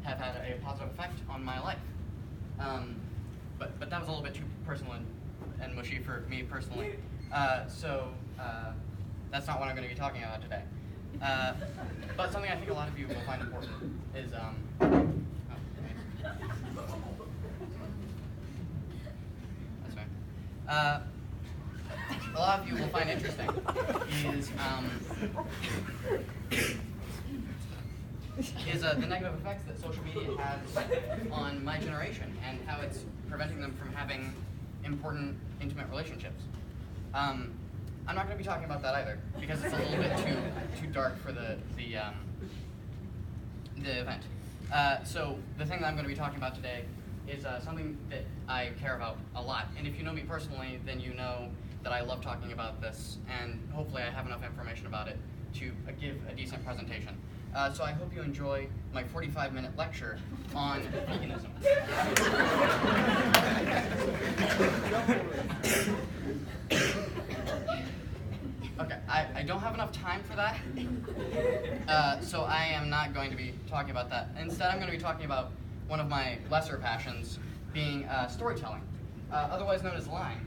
have had a positive effect on my life. But that was a little bit too personal and mushy for me personally. So that's not what I'm going to be talking about today. But something I think a lot of you will find important is that's fine. A lot of you will find interesting is the negative effects that social media has on my generation and how it's preventing them from having important, intimate relationships. I'm not going to be talking about that either because it's a little bit too dark for the event. So the thing that I'm going to be talking about today is something that I care about a lot. And if you know me personally, then you know that I love talking about this, and hopefully I have enough information about it to give a decent presentation. So I hope you enjoy my 45-minute lecture on veganism. Okay, I don't have enough time for that, so I am not going to be talking about that. Instead, I'm going to be talking about one of my lesser passions, being storytelling, otherwise known as lying.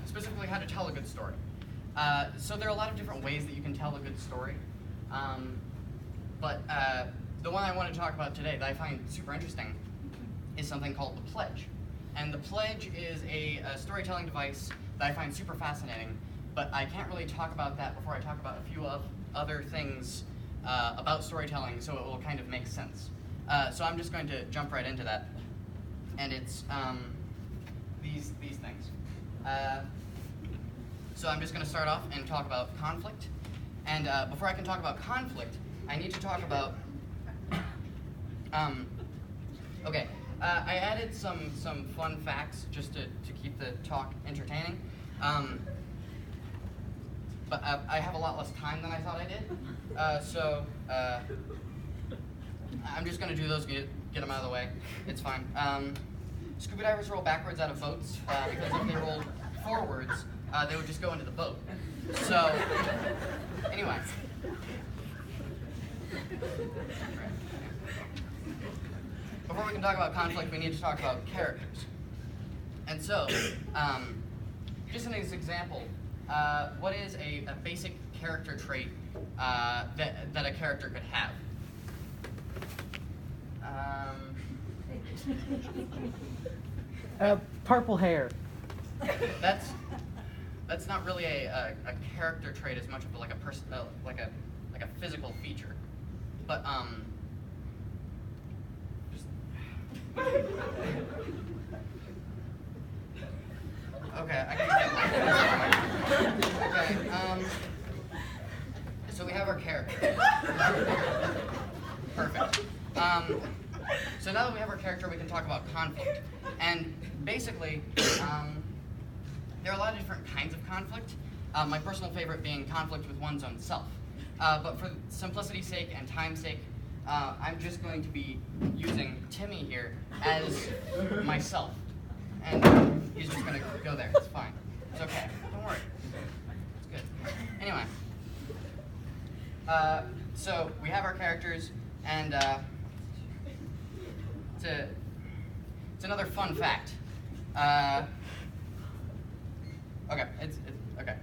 Specifically, how to tell a good story. So there are a lot of different ways that you can tell a good story, but the one I want to talk about today that I find super interesting is something called the pledge. And the pledge is a storytelling device that I find super fascinating, but I can't really talk about that before I talk about a few other things about storytelling, so it will kind of make sense. So I'm just going to jump right into that, and it's these things. So I'm just going to start off and talk about conflict, and before I can talk about conflict, I need to talk about okay. I added some fun facts just to keep the talk entertaining, but I have a lot less time than I thought I did, so I'm just going to do those, get them out of the way. It's fine. Scuba divers roll backwards out of boats because if they rolled forwards, they would just go into the boat. So, anyway. Before we can talk about conflict, we need to talk about characters. And so, just an example, what is a basic character trait that a character could have? Purple hair. That's not really a character trait as much of like a person, like a physical feature, but just okay. I can get one. Okay. So we have our character. Perfect. So now that we have our character, we can talk about conflict. And basically, there are a lot of different kinds of conflict. My personal favorite being conflict with one's own self. But for simplicity's sake and time's sake, I'm just going to be using Timmy here as myself. And he's just going to go there. It's fine. It's okay. Don't worry. It's good. Anyway. So we have our characters, and it's another fun fact. Okay, it's okay.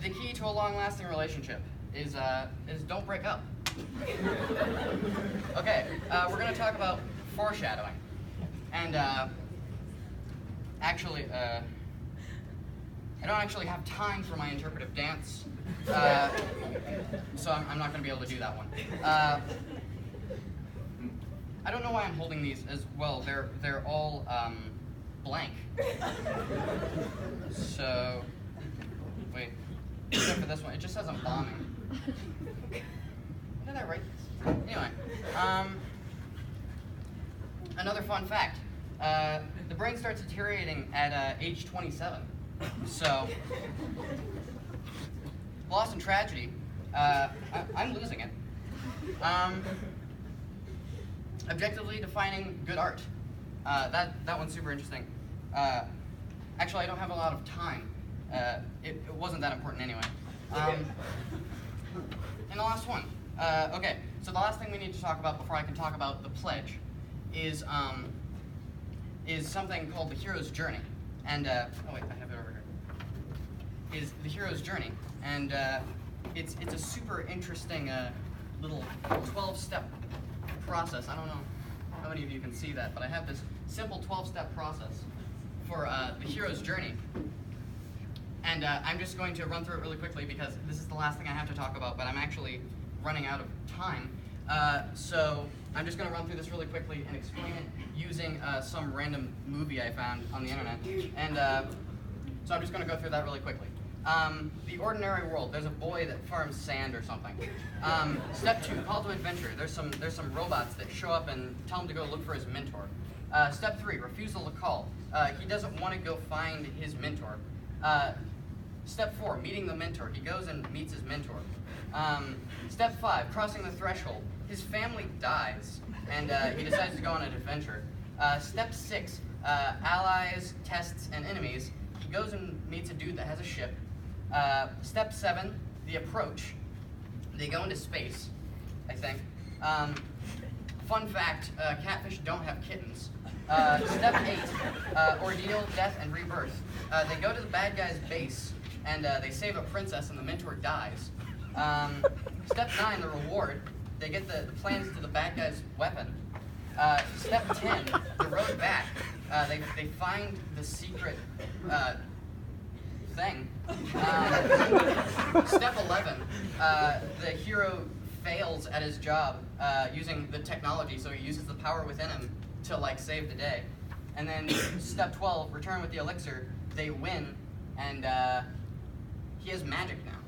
The key to a long-lasting relationship is don't break up. Okay, we're going to talk about foreshadowing, and actually, I don't actually have time for my interpretive dance, so I'm not going to be able to do that one. I don't know why I'm holding these as well. They're all blank. So wait, except for this one, it just says I'm bombing. When did I write this? Anyway, another fun fact: the brain starts deteriorating at age 27. So loss and tragedy. I'm losing it. Objectively defining good art. That one's super interesting. Actually, I don't have a lot of time. It wasn't that important anyway. And the last one, Okay, so the last thing we need to talk about before I can talk about the pledge is something called the hero's journey. And, oh wait, I have it over here. Is the hero's journey. And it's a super interesting little 12-step process. I don't know how many of you can see that, but I have this simple 12-step process for the hero's journey. And I'm just going to run through it really quickly because this is the last thing I have to talk about, but I'm actually running out of time. So I'm just going to run through this really quickly and explain it using some random movie I found on the internet. And so I'm just going to go through that really quickly. The ordinary world. There's a boy that farms sand or something. Step 2, call to adventure. There's some robots that show up and tell him to go look for his mentor. Step 3, refusal to call. He doesn't want to go find his mentor. Step 4, meeting the mentor. He goes and meets his mentor. Step 5, crossing the threshold. His family dies, and he decides to go on an adventure. Step 6, allies, tests, and enemies. He goes and meets a dude that has a ship. Step 7, the approach. They go into space, I think. Fun fact, catfish don't have kittens. Step 8, ordeal, death, and rebirth. They go to the bad guy's base, and they save a princess, and the mentor dies. Step 9, the reward. They get the plans to the bad guy's weapon. Step 10, the road back. They find the secret thing. Step 11, the hero fails at his job using the technology, so he uses the power within him to like save the day. And then step 12, return with the elixir. They win, and he has magic now.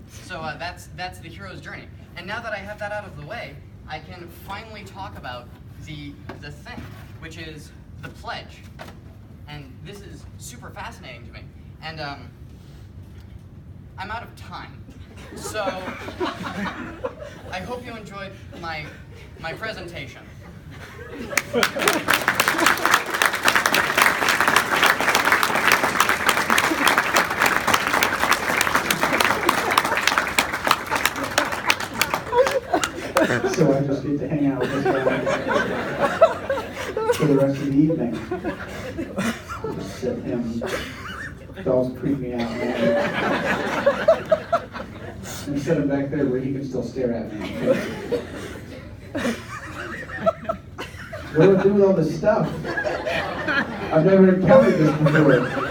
So that's the hero's journey. And now that I have that out of the way, I can finally talk about the thing, which is the pledge. And this is super fascinating to me. And I'm out of time. So I hope you enjoyed my presentation. So I just get to hang out with this guy for the rest of the evening. I'll just sit him. Dogs creep me out, man. And set him back there where he can still stare at me. What do I do with all this stuff? I've never encountered this before.